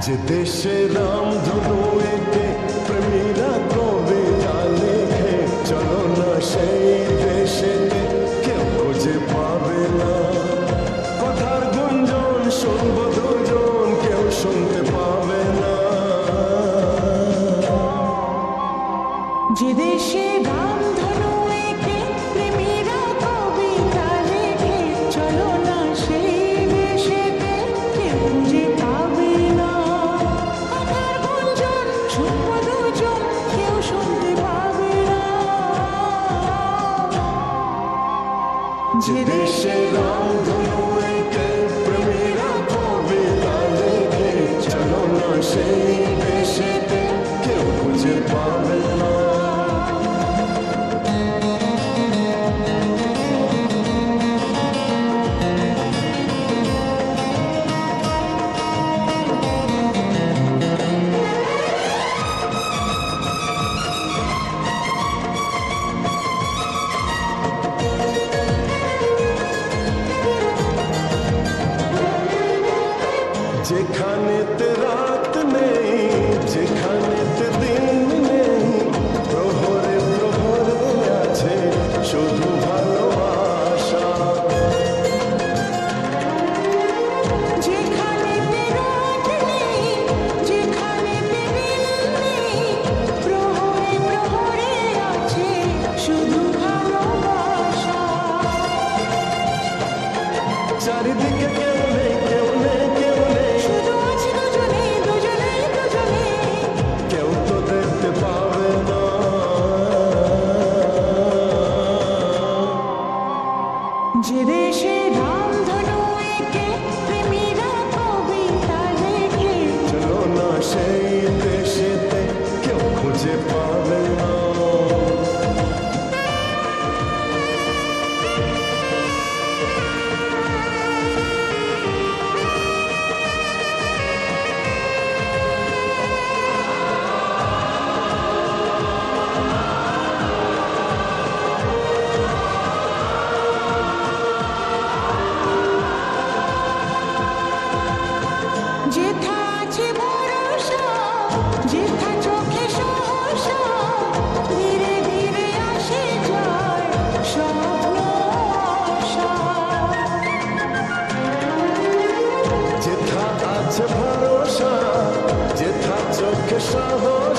যে দেশে রামধনু এঁকে প্রেমীরা কবিতা লেখে, চলো না সেই দেশেতে, কেউ খুঁজে পাবে না। কথার গুঞ্জন শুনবো দুজন, কেউ শুনতে পাবে না। যে দেশে রামধনু এঁকে প্রেমীরা কবিতা লেখে, চলো না সেই দেশেতে, কেউ খুঁজে পাবে না। কথার গুঞ্জন শুনবো দুজন, কেউ শুনতে পাবে না। যে দেশে রামধনু এঁকে প্রেমীরা কবিতা লেখে, চলো না সেই দেশেতে, কেউ খুঁজে পাবে না। যেখানেতে রাত নেই, যেখানেতে দিন নেই, প্রহরে প্রহরে আছে শুধু ভালোবাসা। যেখানেতে রাত নেই, যেখানেতে দিন নেই, প্রহরে প্রহরে আছে শুধু ভালোবাসা। চারিদিকে কেউ নেই, কেউ নেই, কেউ নেই, শুধু আছে দুজনে, দুজনে, দুজনে। কেউ তো দেখতে পাবে না। যে দেশে রামধনু এঁকে প্রেমীরা কবিতা লেখে, চলো না সেই দেশেতে, কেউ খুঁজে পাবে না। যেথা আছে ভরসা, যেথা চোখে সহসা, ধীরে ধীরে আসে যায় স্বপ্ন আশা। যেথা আছে ভরসা, যেথা চোখে সাহস,